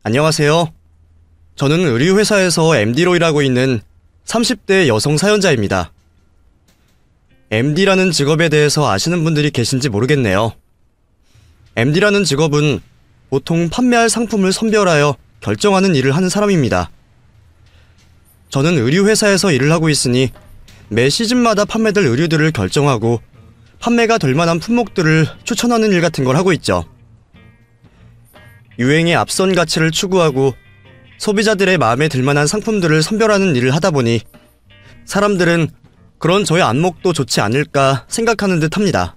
안녕하세요. 저는 의류회사에서 MD로 일하고 있는 30대 여성 사연자입니다. MD라는 직업에 대해서 아시는 분들이 계신지 모르겠네요. MD라는 직업은 보통 판매할 상품을 선별하여 결정하는 일을 하는 사람입니다. 저는 의류회사에서 일을 하고 있으니 매 시즌마다 판매될 의류들을 결정하고 판매가 될 만한 품목들을 추천하는 일 같은 걸 하고 있죠. 유행의 앞선 가치를 추구하고 소비자들의 마음에 들 만한 상품들을 선별하는 일을 하다 보니 사람들은 그런 저의 안목도 좋지 않을까 생각하는 듯 합니다.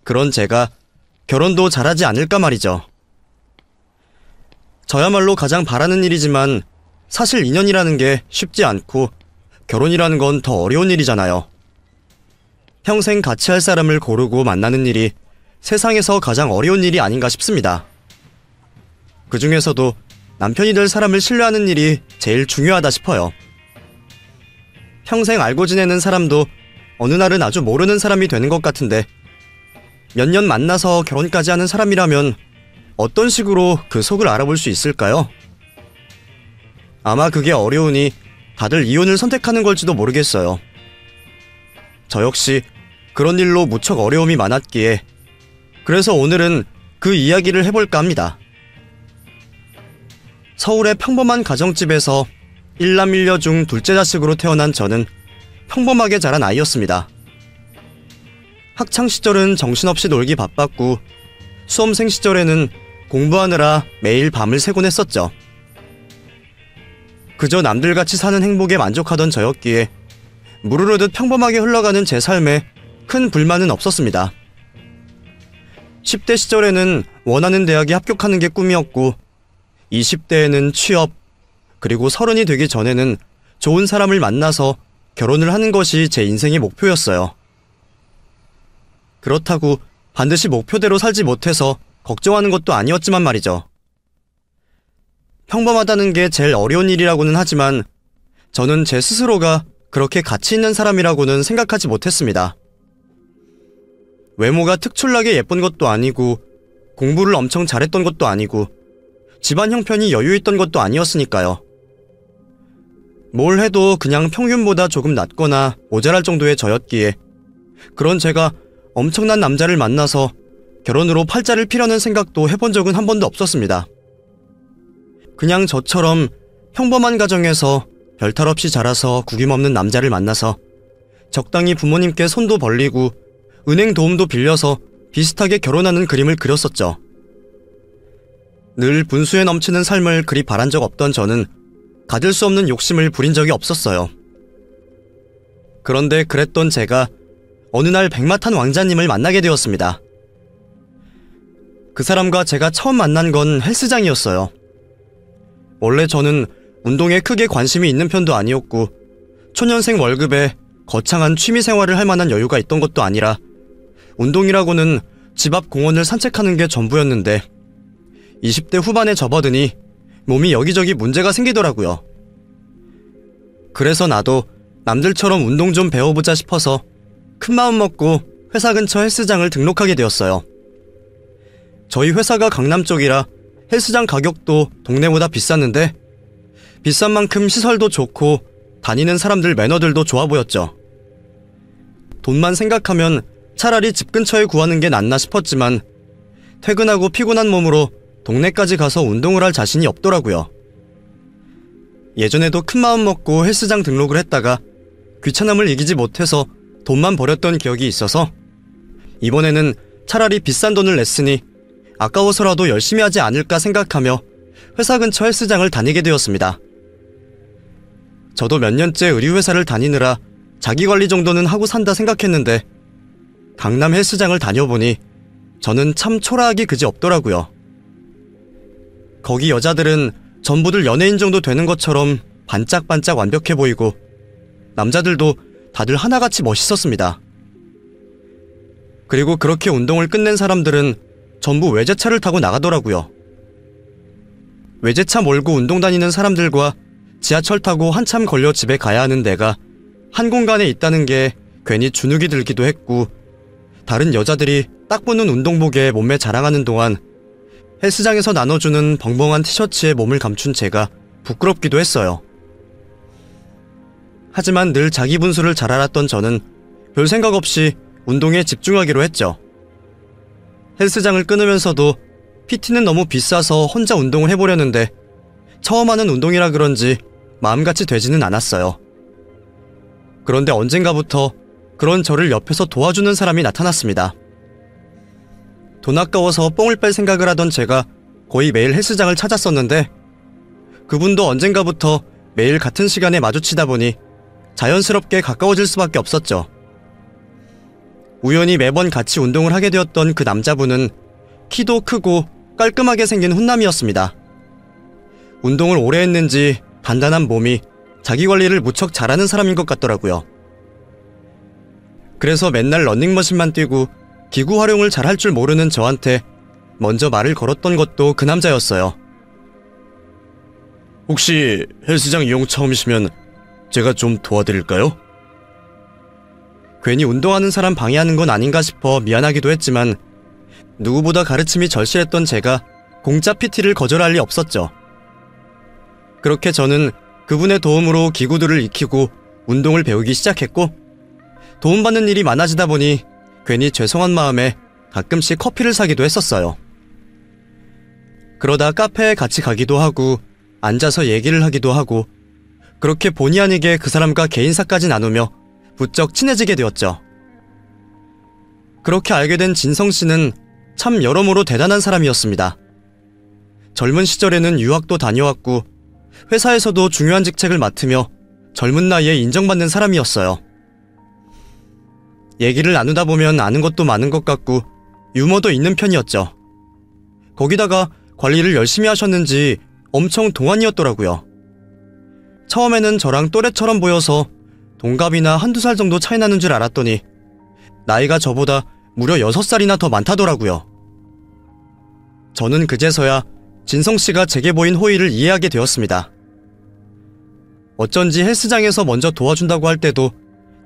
그런 제가 결혼도 잘하지 않을까 말이죠. 저야말로 가장 바라는 일이지만 사실 인연이라는 게 쉽지 않고 결혼이라는 건 더 어려운 일이잖아요. 평생 같이 할 사람을 고르고 만나는 일이 세상에서 가장 어려운 일이 아닌가 싶습니다. 그 중에서도 남편이 될 사람을 신뢰하는 일이 제일 중요하다 싶어요. 평생 알고 지내는 사람도 어느 날은 아주 모르는 사람이 되는 것 같은데 몇 년 만나서 결혼까지 하는 사람이라면 어떤 식으로 그 속을 알아볼 수 있을까요? 아마 그게 어려우니 다들 이혼을 선택하는 걸지도 모르겠어요. 저 역시 그런 일로 무척 어려움이 많았기에 그래서 오늘은 그 이야기를 해볼까 합니다. 서울의 평범한 가정집에서 일남 일녀 중 둘째 자식으로 태어난 저는 평범하게 자란 아이였습니다. 학창시절은 정신없이 놀기 바빴고 수험생 시절에는 공부하느라 매일 밤을 새곤 했었죠. 그저 남들같이 사는 행복에 만족하던 저였기에 무르르듯 평범하게 흘러가는 제 삶에 큰 불만은 없었습니다. 10대 시절에는 원하는 대학에 합격하는 게 꿈이었고 20대에는 취업, 그리고 30이 되기 전에는 좋은 사람을 만나서 결혼을 하는 것이 제 인생의 목표였어요. 그렇다고 반드시 목표대로 살지 못해서 걱정하는 것도 아니었지만 말이죠. 평범하다는 게 제일 어려운 일이라고는 하지만 저는 제 스스로가 그렇게 가치 있는 사람이라고는 생각하지 못했습니다. 외모가 특출나게 예쁜 것도 아니고 공부를 엄청 잘했던 것도 아니고 집안 형편이 여유있던 것도 아니었으니까요. 뭘 해도 그냥 평균보다 조금 낮거나 모자랄 정도의 저였기에 그런 제가 엄청난 남자를 만나서 결혼으로 팔자를 피려는 생각도 해본 적은 한 번도 없었습니다. 그냥 저처럼 평범한 가정에서 별탈 없이 자라서 구김없는 남자를 만나서 적당히 부모님께 손도 벌리고 은행 도움도 빌려서 비슷하게 결혼하는 그림을 그렸었죠. 늘 분수에 넘치는 삶을 그리 바란 적 없던 저는 가질 수 없는 욕심을 부린 적이 없었어요. 그런데 그랬던 제가 어느 날 백마탄 왕자님을 만나게 되었습니다. 그 사람과 제가 처음 만난 건 헬스장이었어요. 원래 저는 운동에 크게 관심이 있는 편도 아니었고 초년생 월급에 거창한 취미생활을 할 만한 여유가 있던 것도 아니라 운동이라고는 집 앞 공원을 산책하는 게 전부였는데 20대 후반에 접어드니 몸이 여기저기 문제가 생기더라고요. 그래서 나도 남들처럼 운동 좀 배워보자 싶어서 큰마음 먹고 회사 근처 헬스장을 등록하게 되었어요. 저희 회사가 강남 쪽이라 헬스장 가격도 동네보다 비쌌는데 비싼 만큼 시설도 좋고 다니는 사람들 매너들도 좋아 보였죠. 돈만 생각하면 차라리 집 근처에 구하는 게 낫나 싶었지만 퇴근하고 피곤한 몸으로 동네까지 가서 운동을 할 자신이 없더라고요. 예전에도 큰마음 먹고 헬스장 등록을 했다가 귀찮음을 이기지 못해서 돈만 버렸던 기억이 있어서 이번에는 차라리 비싼 돈을 냈으니 아까워서라도 열심히 하지 않을까 생각하며 회사 근처 헬스장을 다니게 되었습니다. 저도 몇 년째 의류회사를 다니느라 자기관리 정도는 하고 산다 생각했는데 강남 헬스장을 다녀보니 저는 참 초라하기 그지없더라고요. 거기 여자들은 전부들 연예인 정도 되는 것처럼 반짝반짝 완벽해 보이고 남자들도 다들 하나같이 멋있었습니다. 그리고 그렇게 운동을 끝낸 사람들은 전부 외제차를 타고 나가더라고요. 외제차 몰고 운동 다니는 사람들과 지하철 타고 한참 걸려 집에 가야 하는 내가 한 공간에 있다는 게 괜히 주눅이 들기도 했고 다른 여자들이 딱 보는 운동복에 몸매 자랑하는 동안 헬스장에서 나눠주는 벙벙한 티셔츠에 몸을 감춘 제가 부끄럽기도 했어요. 하지만 늘 자기 분수를 잘 알았던 저는 별 생각 없이 운동에 집중하기로 했죠. 헬스장을 끊으면서도 PT는 너무 비싸서 혼자 운동을 해보려는데 처음 하는 운동이라 그런지 마음같이 되지는 않았어요. 그런데 언젠가부터 그런 저를 옆에서 도와주는 사람이 나타났습니다. 돈 아까워서 뽕을 뺄 생각을 하던 제가 거의 매일 헬스장을 찾았었는데 그분도 언젠가부터 매일 같은 시간에 마주치다 보니 자연스럽게 가까워질 수밖에 없었죠. 우연히 매번 같이 운동을 하게 되었던 그 남자분은 키도 크고 깔끔하게 생긴 훈남이었습니다. 운동을 오래 했는지 단단한 몸이 자기 관리를 무척 잘하는 사람인 것 같더라고요. 그래서 맨날 러닝머신만 뛰고 기구 활용을 잘할 줄 모르는 저한테 먼저 말을 걸었던 것도 그 남자였어요. 혹시 헬스장 이용 처음이시면 제가 좀 도와드릴까요? 괜히 운동하는 사람 방해하는 건 아닌가 싶어 미안하기도 했지만 누구보다 가르침이 절실했던 제가 공짜 PT를 거절할 리 없었죠. 그렇게 저는 그분의 도움으로 기구들을 익히고 운동을 배우기 시작했고 도움받는 일이 많아지다 보니 괜히 죄송한 마음에 가끔씩 커피를 사기도 했었어요. 그러다 카페에 같이 가기도 하고 앉아서 얘기를 하기도 하고 그렇게 본의 아니게 그 사람과 개인사까지 나누며 부쩍 친해지게 되었죠. 그렇게 알게 된 진성씨는 참 여러모로 대단한 사람이었습니다. 젊은 시절에는 유학도 다녀왔고 회사에서도 중요한 직책을 맡으며 젊은 나이에 인정받는 사람이었어요. 얘기를 나누다 보면 아는 것도 많은 것 같고 유머도 있는 편이었죠. 거기다가 관리를 열심히 하셨는지 엄청 동안이었더라고요. 처음에는 저랑 또래처럼 보여서 동갑이나 한두 살 정도 차이 나는 줄 알았더니 나이가 저보다 무려 6살이나 더 많다더라고요. 저는 그제서야 진성씨가 제게 보인 호의를 이해하게 되었습니다. 어쩐지 헬스장에서 먼저 도와준다고 할 때도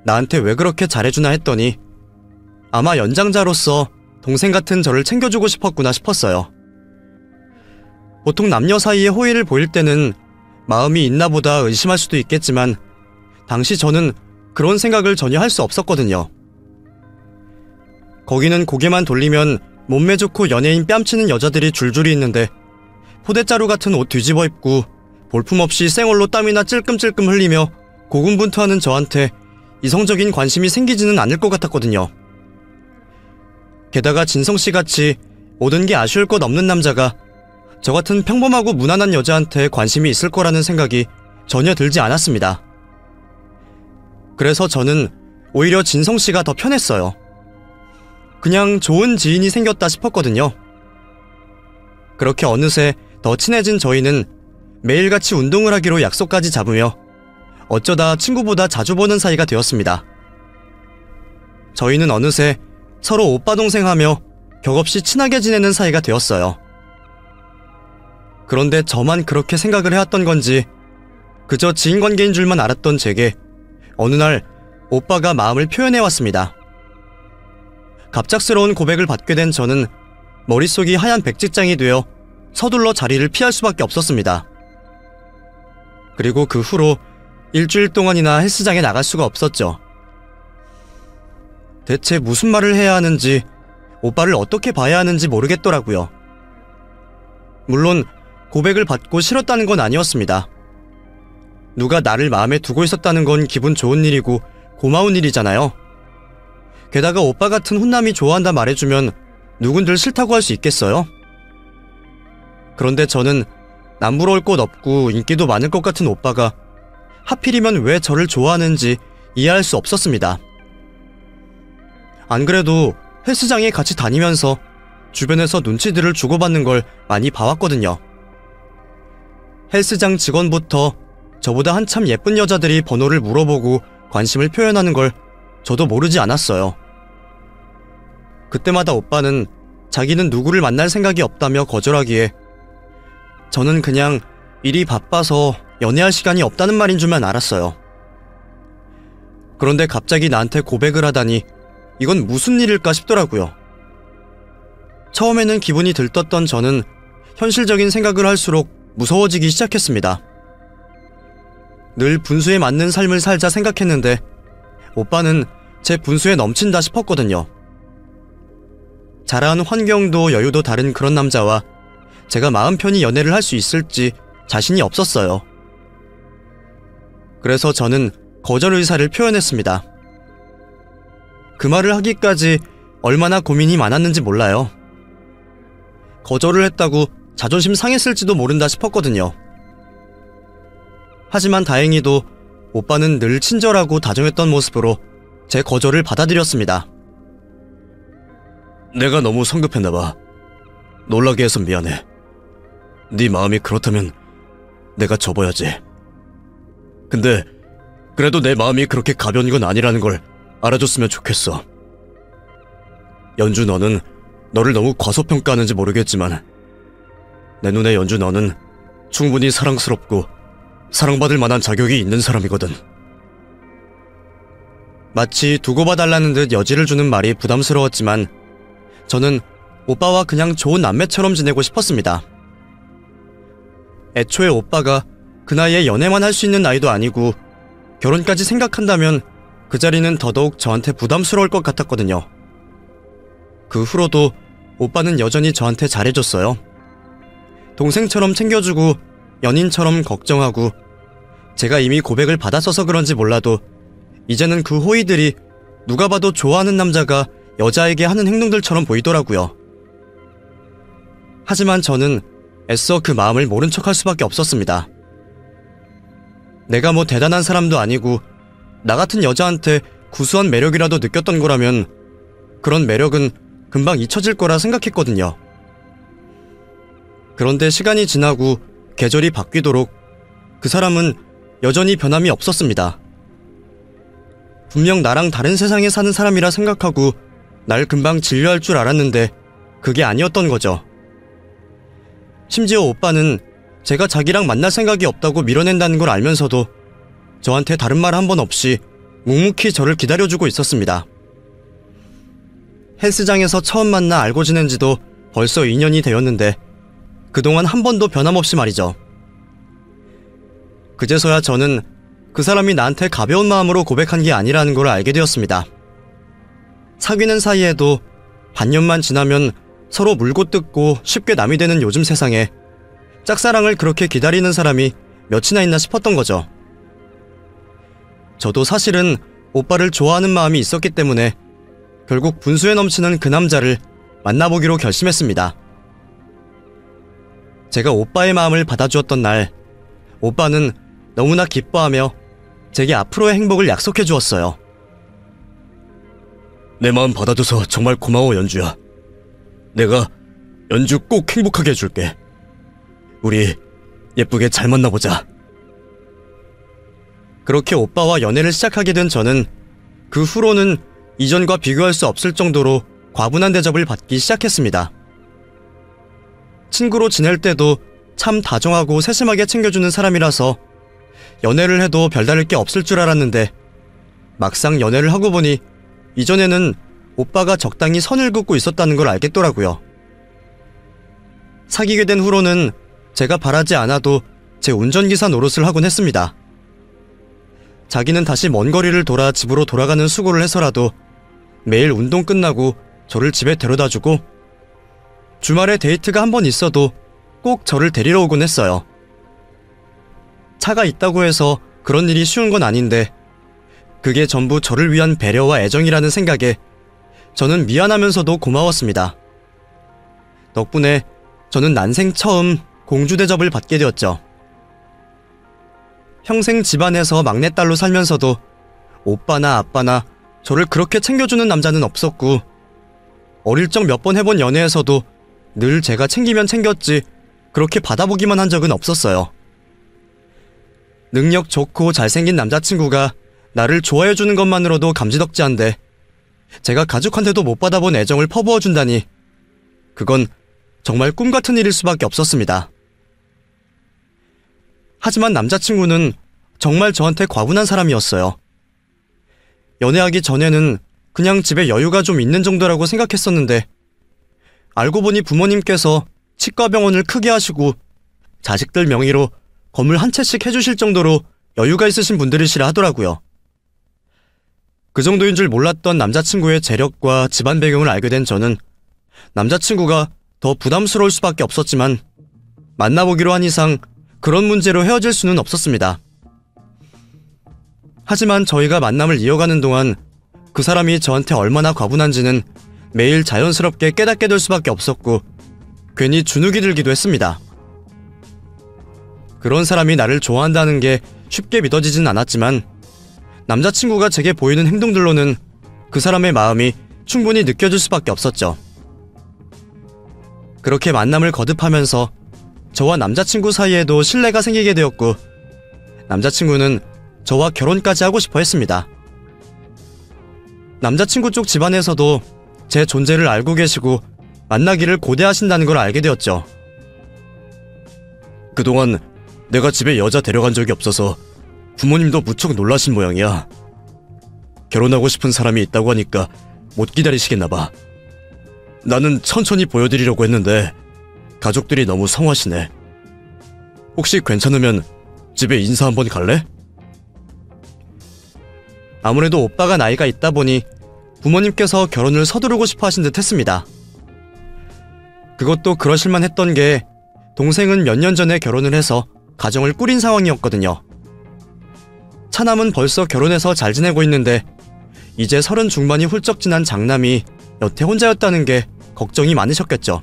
나한테 왜 그렇게 잘해주나 했더니 아마 연장자로서 동생 같은 저를 챙겨주고 싶었구나 싶었어요. 보통 남녀 사이에 호의를 보일 때는 마음이 있나 보다 의심할 수도 있겠지만 당시 저는 그런 생각을 전혀 할 수 없었거든요. 거기는 고개만 돌리면 몸매 좋고 연예인 뺨치는 여자들이 줄줄이 있는데 포대자루 같은 옷 뒤집어 입고 볼품없이 쌩얼로 땀이나 찔끔찔끔 흘리며 고군분투하는 저한테 이성적인 관심이 생기지는 않을 것 같았거든요. 게다가 진성씨같이 모든 게 아쉬울 것 없는 남자가 저 같은 평범하고 무난한 여자한테 관심이 있을 거라는 생각이 전혀 들지 않았습니다. 그래서 저는 오히려 진성씨가 더 편했어요. 그냥 좋은 지인이 생겼다 싶었거든요. 그렇게 어느새 더 친해진 저희는 매일같이 운동을 하기로 약속까지 잡으며 어쩌다 친구보다 자주 보는 사이가 되었습니다. 저희는 어느새 서로 오빠 동생 하며 격없이 친하게 지내는 사이가 되었어요. 그런데 저만 그렇게 생각을 해왔던 건지 그저 지인관계인 줄만 알았던 제게 어느 날 오빠가 마음을 표현해왔습니다. 갑작스러운 고백을 받게 된 저는 머릿속이 하얀 백지장이 되어 서둘러 자리를 피할 수밖에 없었습니다. 그리고 그 후로 일주일 동안이나 헬스장에 나갈 수가 없었죠. 대체 무슨 말을 해야 하는지 오빠를 어떻게 봐야 하는지 모르겠더라고요. 물론 고백을 받고 싫었다는 건 아니었습니다. 누가 나를 마음에 두고 있었다는 건 기분 좋은 일이고 고마운 일이잖아요. 게다가 오빠 같은 훈남이 좋아한다 말해주면 누군들 싫다고 할 수 있겠어요? 그런데 저는 남부러울 곳 없고 인기도 많을 것 같은 오빠가 하필이면 왜 저를 좋아하는지 이해할 수 없었습니다. 안 그래도 헬스장에 같이 다니면서 주변에서 눈치들을 주고받는 걸 많이 봐왔거든요. 헬스장 직원부터 저보다 한참 예쁜 여자들이 번호를 물어보고 관심을 표현하는 걸 저도 모르지 않았어요. 그때마다 오빠는 자기는 누구를 만날 생각이 없다며 거절하기에 저는 그냥 일이 바빠서 연애할 시간이 없다는 말인 줄만 알았어요. 그런데 갑자기 나한테 고백을 하다니 이건 무슨 일일까 싶더라고요. 처음에는 기분이 들떴던 저는 현실적인 생각을 할수록 무서워지기 시작했습니다. 늘 분수에 맞는 삶을 살자 생각했는데 오빠는 제 분수에 넘친다 싶었거든요. 자라온 환경도 여유도 다른 그런 남자와 제가 마음 편히 연애를 할 수 있을지 자신이 없었어요. 그래서 저는 거절 의사를 표현했습니다. 그 말을 하기까지 얼마나 고민이 많았는지 몰라요. 거절을 했다고 자존심 상했을지도 모른다 싶었거든요. 하지만 다행히도 오빠는 늘 친절하고 다정했던 모습으로 제 거절을 받아들였습니다. 내가 너무 성급했나봐. 놀라게 해서 미안해. 네 마음이 그렇다면 내가 접어야지. 근데 그래도 내 마음이 그렇게 가벼운 건 아니라는 걸 알아줬으면 좋겠어. 연주 너는 너를 너무 과소평가하는지 모르겠지만 내 눈에 연주 너는 충분히 사랑스럽고 사랑받을 만한 자격이 있는 사람이거든. 마치 두고 봐달라는 듯 여지를 주는 말이 부담스러웠지만 저는 오빠와 그냥 좋은 남매처럼 지내고 싶었습니다. 애초에 오빠가 그 나이에 연애만 할 수 있는 나이도 아니고 결혼까지 생각한다면 그 자리는 더더욱 저한테 부담스러울 것 같았거든요. 그 후로도 오빠는 여전히 저한테 잘해줬어요. 동생처럼 챙겨주고 연인처럼 걱정하고 제가 이미 고백을 받았어서 그런지 몰라도 이제는 그 호의들이 누가 봐도 좋아하는 남자가 여자에게 하는 행동들처럼 보이더라고요. 하지만 저는 애써 그 마음을 모른 척할 수밖에 없었습니다. 내가 뭐 대단한 사람도 아니고 나 같은 여자한테 구수한 매력이라도 느꼈던 거라면 그런 매력은 금방 잊혀질 거라 생각했거든요. 그런데 시간이 지나고 계절이 바뀌도록 그 사람은 여전히 변함이 없었습니다. 분명 나랑 다른 세상에 사는 사람이라 생각하고 날 금방 진료할 줄 알았는데 그게 아니었던 거죠. 심지어 오빠는 제가 자기랑 만날 생각이 없다고 밀어낸다는 걸 알면서도 저한테 다른 말 한 번 없이 묵묵히 저를 기다려주고 있었습니다. 헬스장에서 처음 만나 알고 지낸 지도 벌써 2년이 되었는데 그동안 한 번도 변함없이 말이죠. 그제서야 저는 그 사람이 나한테 가벼운 마음으로 고백한 게 아니라는 걸 알게 되었습니다. 사귀는 사이에도 반년만 지나면 서로 물고 뜯고 쉽게 남이 되는 요즘 세상에 짝사랑을 그렇게 기다리는 사람이 몇이나 있나 싶었던 거죠. 저도 사실은 오빠를 좋아하는 마음이 있었기 때문에 결국 분수에 넘치는 그 남자를 만나보기로 결심했습니다. 제가 오빠의 마음을 받아주었던 날, 오빠는 너무나 기뻐하며 제게 앞으로의 행복을 약속해 주었어요. 내 마음 받아줘서 정말 고마워, 연주야. 내가 연주 꼭 행복하게 해줄게. 우리 예쁘게 잘 만나보자. 그렇게 오빠와 연애를 시작하게 된 저는 그 후로는 이전과 비교할 수 없을 정도로 과분한 대접을 받기 시작했습니다. 친구로 지낼 때도 참 다정하고 세심하게 챙겨주는 사람이라서 연애를 해도 별다를 게 없을 줄 알았는데 막상 연애를 하고 보니 이전에는 오빠가 적당히 선을 긋고 있었다는 걸 알겠더라고요. 사귀게 된 후로는 제가 바라지 않아도 제 운전기사 노릇을 하곤 했습니다. 자기는 다시 먼 거리를 돌아 집으로 돌아가는 수고를 해서라도 매일 운동 끝나고 저를 집에 데려다주고 주말에 데이트가 한 번 있어도 꼭 저를 데리러 오곤 했어요. 차가 있다고 해서 그런 일이 쉬운 건 아닌데 그게 전부 저를 위한 배려와 애정이라는 생각에 저는 미안하면서도 고마웠습니다. 덕분에 저는 난생 처음 공주 대접을 받게 되었죠. 평생 집안에서 막내딸로 살면서도 오빠나 아빠나 저를 그렇게 챙겨주는 남자는 없었고 어릴 적 몇 번 해본 연애에서도 늘 제가 챙기면 챙겼지 그렇게 받아보기만 한 적은 없었어요. 능력 좋고 잘생긴 남자친구가 나를 좋아해주는 것만으로도 감지덕지한데 제가 가족한테도 못 받아본 애정을 퍼부어준다니 그건 정말 꿈같은 일일 수밖에 없었습니다. 하지만 남자친구는 정말 저한테 과분한 사람이었어요. 연애하기 전에는 그냥 집에 여유가 좀 있는 정도라고 생각했었는데 알고 보니 부모님께서 치과병원을 크게 하시고 자식들 명의로 건물 한 채씩 해주실 정도로 여유가 있으신 분들이시라 하더라고요. 그 정도인 줄 몰랐던 남자친구의 재력과 집안 배경을 알게 된 저는 남자친구가 더 부담스러울 수밖에 없었지만 만나보기로 한 이상 그런 문제로 헤어질 수는 없었습니다. 하지만 저희가 만남을 이어가는 동안 그 사람이 저한테 얼마나 과분한지는 매일 자연스럽게 깨닫게 될 수밖에 없었고 괜히 주눅이 들기도 했습니다. 그런 사람이 나를 좋아한다는 게 쉽게 믿어지진 않았지만 남자친구가 제게 보이는 행동들로는 그 사람의 마음이 충분히 느껴질 수밖에 없었죠. 그렇게 만남을 거듭하면서 저와 남자친구 사이에도 신뢰가 생기게 되었고 남자친구는 저와 결혼까지 하고 싶어 했습니다. 남자친구 쪽 집안에서도 제 존재를 알고 계시고 만나기를 고대하신다는 걸 알게 되었죠. 그동안 내가 집에 여자 데려간 적이 없어서 부모님도 무척 놀라신 모양이야. 결혼하고 싶은 사람이 있다고 하니까 못 기다리시겠나봐. 나는 천천히 보여드리려고 했는데 가족들이 너무 성화시네. 혹시 괜찮으면 집에 인사 한번 갈래? 아무래도 오빠가 나이가 있다 보니 부모님께서 결혼을 서두르고 싶어 하신 듯 했습니다. 그것도 그러실만 했던 게 동생은 몇 년 전에 결혼을 해서 가정을 꾸린 상황이었거든요. 차남은 벌써 결혼해서 잘 지내고 있는데 이제 30 중반이 훌쩍 지난 장남이 여태 혼자였다는 게 걱정이 많으셨겠죠.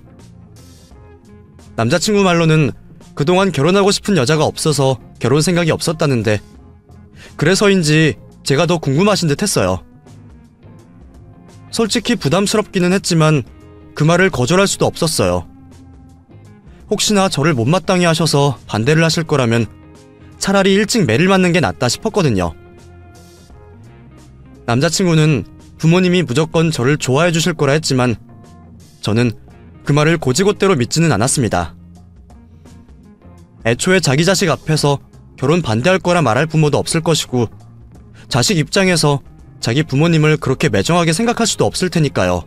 남자친구 말로는 그동안 결혼하고 싶은 여자가 없어서 결혼 생각이 없었다는데 그래서인지 제가 더 궁금하신 듯 했어요. 솔직히 부담스럽기는 했지만 그 말을 거절할 수도 없었어요. 혹시나 저를 못마땅해 하셔서 반대를 하실 거라면 차라리 일찍 매를 맞는 게 낫다 싶었거든요. 남자친구는 부모님이 무조건 저를 좋아해 주실 거라 했지만 저는 그 말을 곧이곧대로 믿지는 않았습니다. 애초에 자기 자식 앞에서 결혼 반대할 거라 말할 부모도 없을 것이고 자식 입장에서 자기 부모님을 그렇게 매정하게 생각할 수도 없을 테니까요.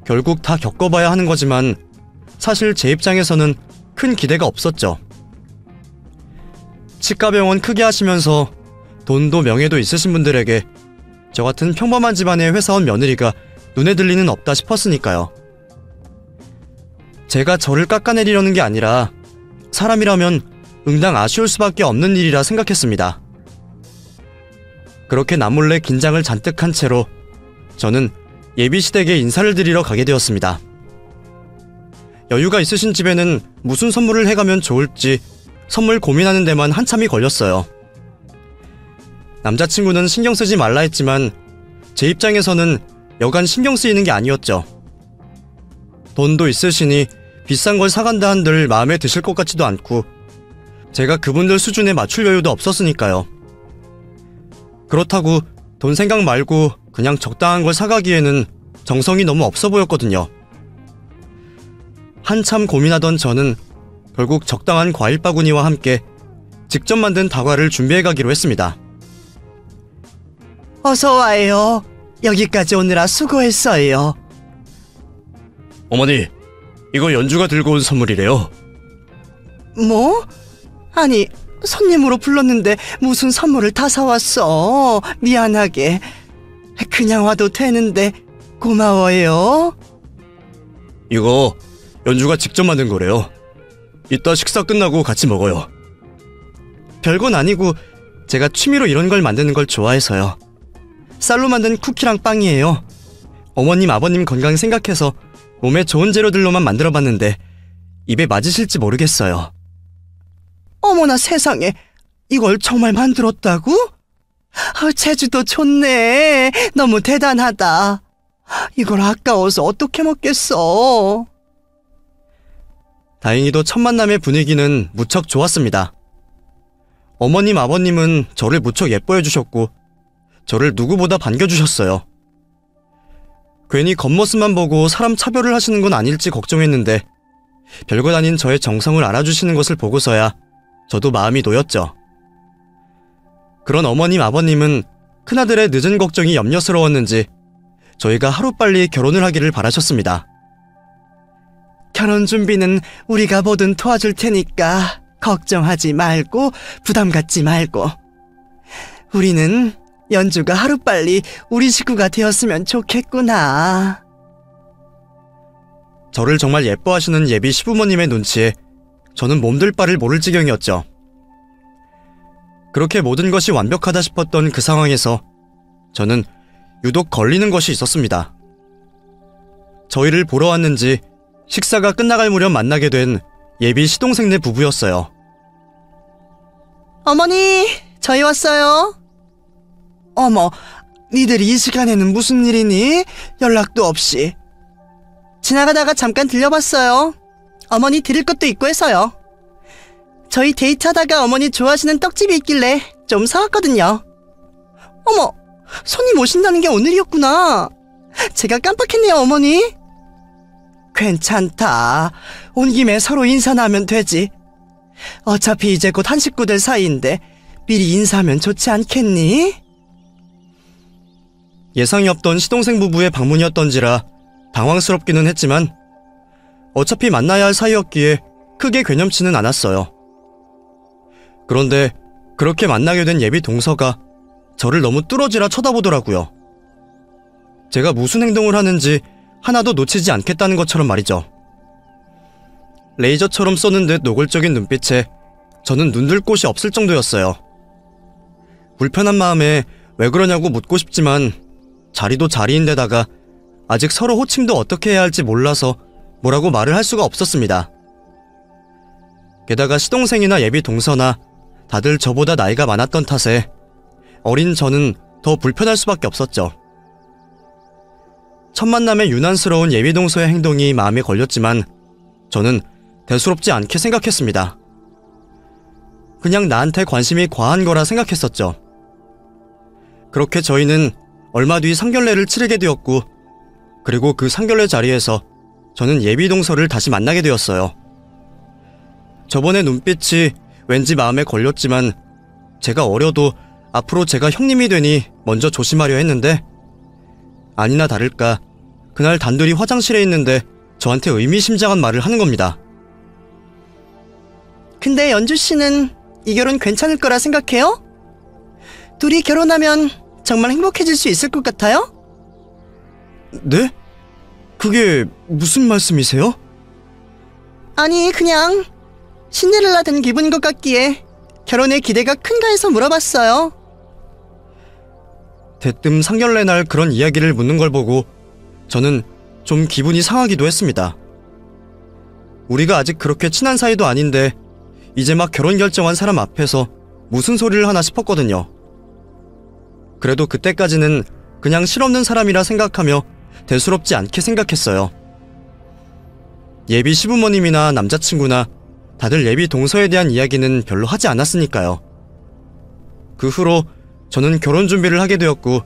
결국 다 겪어봐야 하는 거지만 사실 제 입장에서는 큰 기대가 없었죠. 치과병원 크게 하시면서 돈도 명예도 있으신 분들에게 저 같은 평범한 집안의 회사원 며느리가 눈에 들 리는 없다 싶었으니까요. 제가 저를 깎아내리려는 게 아니라 사람이라면 응당 아쉬울 수밖에 없는 일이라 생각했습니다. 그렇게 남몰래 긴장을 잔뜩 한 채로 저는 예비시댁에 인사를 드리러 가게 되었습니다. 여유가 있으신 집에는 무슨 선물을 해가면 좋을지 선물 고민하는 데만 한참이 걸렸어요. 남자친구는 신경 쓰지 말라 했지만 제 입장에서는 여간 신경 쓰이는 게 아니었죠. 돈도 있으시니 비싼 걸 사간다 한들 마음에 드실 것 같지도 않고 제가 그분들 수준에 맞출 여유도 없었으니까요. 그렇다고 돈 생각 말고 그냥 적당한 걸 사가기에는 정성이 너무 없어 보였거든요. 한참 고민하던 저는 결국 적당한 과일 바구니와 함께 직접 만든 다과를 준비해 가기로 했습니다. 어서 와요. 여기까지 오느라 수고했어요. 어머니, 이거 연주가 들고 온 선물이래요. 뭐? 아니, 손님으로 불렀는데 무슨 선물을 다 사왔어. 미안하게. 그냥 와도 되는데 고마워요. 이거 연주가 직접 만든 거래요. 이따 식사 끝나고 같이 먹어요. 별건 아니고 제가 취미로 이런 걸 만드는 걸 좋아해서요. 쌀로 만든 쿠키랑 빵이에요. 어머님, 아버님 건강 생각해서 몸에 좋은 재료들로만 만들어봤는데 입에 맞으실지 모르겠어요. 어머나 세상에, 이걸 정말 만들었다고? 제주도 좋네. 너무 대단하다. 이걸 아까워서 어떻게 먹겠어. 다행히도 첫 만남의 분위기는 무척 좋았습니다. 어머님, 아버님은 저를 무척 예뻐해 주셨고 저를 누구보다 반겨주셨어요. 괜히 겉모습만 보고 사람 차별을 하시는 건 아닐지 걱정했는데 별것 아닌 저의 정성을 알아주시는 것을 보고서야 저도 마음이 놓였죠. 그런 어머님, 아버님은 큰아들의 늦은 걱정이 염려스러웠는지 저희가 하루빨리 결혼을 하기를 바라셨습니다. 결혼 준비는 우리가 뭐든 도와줄 테니까 걱정하지 말고 부담 갖지 말고. 우리는 연주가 하루빨리 우리 식구가 되었으면 좋겠구나. 저를 정말 예뻐하시는 예비 시부모님의 눈치에 저는 몸둘 바를 모를 지경이었죠. 그렇게 모든 것이 완벽하다 싶었던 그 상황에서 저는 유독 걸리는 것이 있었습니다. 저희를 보러 왔는지 식사가 끝나갈 무렵 만나게 된 예비 시동생네 부부였어요. 어머니, 저희 왔어요. 어머, 니들 이 시간에는 무슨 일이니? 연락도 없이. 지나가다가 잠깐 들려봤어요. 어머니 드릴 것도 있고 해서요. 저희 데이트하다가 어머니 좋아하시는 떡집이 있길래 좀 사왔거든요. 어머, 손님 오신다는 게 오늘이었구나. 제가 깜빡했네요, 어머니. 괜찮다. 온 김에 서로 인사나 하면 되지. 어차피 이제 곧 한 식구들 사이인데 미리 인사하면 좋지 않겠니? 예상이 없던 시동생 부부의 방문이었던지라 당황스럽기는 했지만 어차피 만나야 할 사이였기에 크게 괴념치는 않았어요. 그런데 그렇게 만나게 된 예비 동서가 저를 너무 뚫어지라 쳐다보더라고요. 제가 무슨 행동을 하는지 하나도 놓치지 않겠다는 것처럼 말이죠. 레이저처럼 쏘는 듯 노골적인 눈빛에 저는 눈들 곳이 없을 정도였어요. 불편한 마음에 왜 그러냐고 묻고 싶지만 자리도 자리인데다가 아직 서로 호칭도 어떻게 해야 할지 몰라서 뭐라고 말을 할 수가 없었습니다. 게다가 시동생이나 예비 동서나 다들 저보다 나이가 많았던 탓에 어린 저는 더 불편할 수밖에 없었죠. 첫 만남에 유난스러운 예비 동서의 행동이 마음에 걸렸지만 저는 대수롭지 않게 생각했습니다. 그냥 나한테 관심이 과한 거라 생각했었죠. 그렇게 저희는 얼마 뒤 상견례를 치르게 되었고, 그리고 그 상견례 자리에서 저는 예비 동서를 다시 만나게 되었어요. 저번에 눈빛이 왠지 마음에 걸렸지만 제가 어려도 앞으로 제가 형님이 되니 먼저 조심하려 했는데 아니나 다를까 그날 단둘이 화장실에 있는데 저한테 의미심장한 말을 하는 겁니다. 근데 연주씨는 이 결혼 괜찮을 거라 생각해요? 둘이 결혼하면 정말 행복해질 수 있을 것 같아요? 네? 그게 무슨 말씀이세요? 아니, 그냥 신데렐라 된 기분인 것 같기에 결혼에 기대가 큰가 해서 물어봤어요. 대뜸 상견례 날 그런 이야기를 묻는 걸 보고 저는 좀 기분이 상하기도 했습니다. 우리가 아직 그렇게 친한 사이도 아닌데 이제 막 결혼 결정한 사람 앞에서 무슨 소리를 하나 싶었거든요. 그래도 그때까지는 그냥 실없는 사람이라 생각하며 대수롭지 않게 생각했어요. 예비 시부모님이나 남자친구나 다들 예비 동서에 대한 이야기는 별로 하지 않았으니까요. 그 후로 저는 결혼 준비를 하게 되었고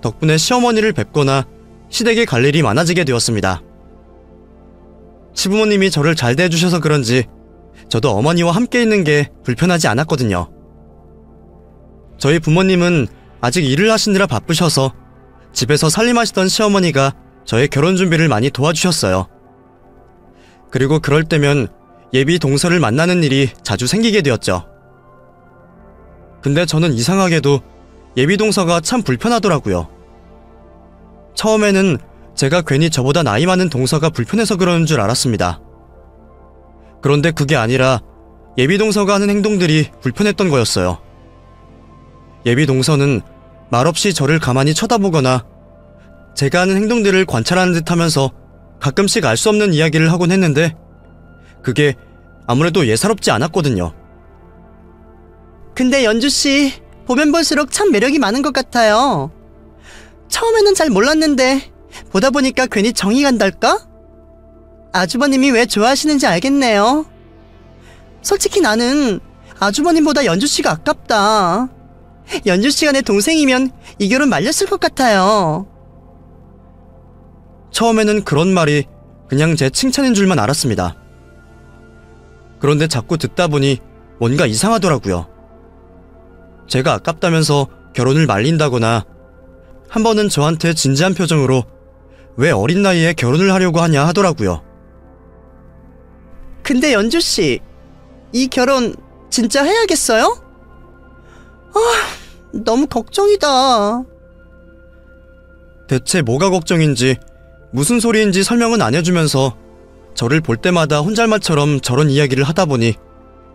덕분에 시어머니를 뵙거나 시댁에 갈 일이 많아지게 되었습니다. 시부모님이 저를 잘 대해주셔서 그런지 저도 어머니와 함께 있는 게 불편하지 않았거든요. 저희 부모님은 아직 일을 하시느라 바쁘셔서 집에서 살림하시던 시어머니가 저의 결혼 준비를 많이 도와주셨어요. 그리고 그럴 때면 예비 동서를 만나는 일이 자주 생기게 되었죠. 근데 저는 이상하게도 예비 동서가 참 불편하더라고요. 처음에는 제가 괜히 저보다 나이 많은 동서가 불편해서 그러는 줄 알았습니다. 그런데 그게 아니라 예비 동서가 하는 행동들이 불편했던 거였어요. 예비 동서는 말없이 저를 가만히 쳐다보거나 제가 하는 행동들을 관찰하는 듯 하면서 가끔씩 알 수 없는 이야기를 하곤 했는데 그게 아무래도 예사롭지 않았거든요. 근데 연주씨, 보면 볼수록 참 매력이 많은 것 같아요. 처음에는 잘 몰랐는데 보다 보니까 괜히 정이 간달까? 아주버님이 왜 좋아하시는지 알겠네요. 솔직히 나는 아주버님보다 연주씨가 아깝다. 연주씨가 내 동생이면 이 결혼 말렸을 것 같아요. 처음에는 그런 말이 그냥 제 칭찬인 줄만 알았습니다. 그런데 자꾸 듣다 보니 뭔가 이상하더라고요. 제가 아깝다면서 결혼을 말린다거나 한 번은 저한테 진지한 표정으로 왜 어린 나이에 결혼을 하려고 하냐 하더라고요. 근데 연주씨, 이 결혼 진짜 해야겠어요? 너무 걱정이다. 대체 뭐가 걱정인지 무슨 소리인지 설명은 안 해주면서 저를 볼 때마다 혼잘말처럼 저런 이야기를 하다 보니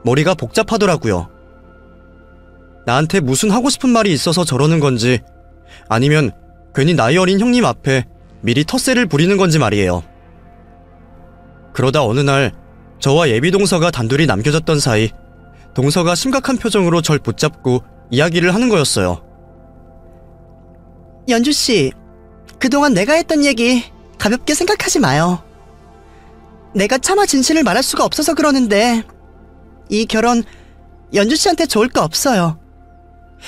머리가 복잡하더라고요. 나한테 무슨 하고 싶은 말이 있어서 저러는 건지 아니면 괜히 나이 어린 형님 앞에 미리 텃세를 부리는 건지 말이에요. 그러다 어느 날 저와 예비 동서가 단둘이 남겨졌던 사이 동서가 심각한 표정으로 절 붙잡고 이야기를 하는 거였어요. 연주씨, 그동안 내가 했던 얘기 가볍게 생각하지 마요. 내가 차마 진실을 말할 수가 없어서 그러는데 이 결혼 연주씨한테 좋을 거 없어요.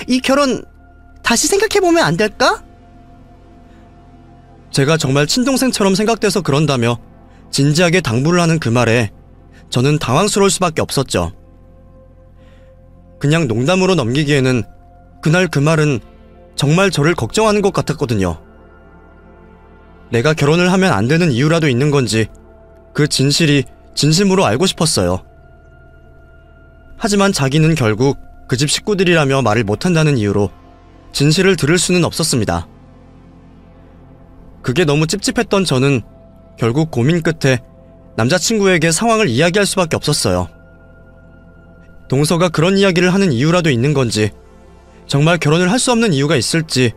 이 결혼 다시 생각해보면 안 될까? 제가 정말 친동생처럼 생각돼서 그런다며 진지하게 당부를 하는 그 말에 저는 당황스러울 수밖에 없었죠. 그냥 농담으로 넘기기에는 그날 그 말은 정말 저를 걱정하는 것 같았거든요. 내가 결혼을 하면 안 되는 이유라도 있는 건지 그 진실이 진심으로 알고 싶었어요. 하지만 자기는 결국 그 집 식구들이라며 말을 못한다는 이유로 진실을 들을 수는 없었습니다. 그게 너무 찝찝했던 저는 결국 고민 끝에 남자친구에게 상황을 이야기할 수밖에 없었어요. 동서가 그런 이야기를 하는 이유라도 있는 건지 정말 결혼을 할 수 없는 이유가 있을지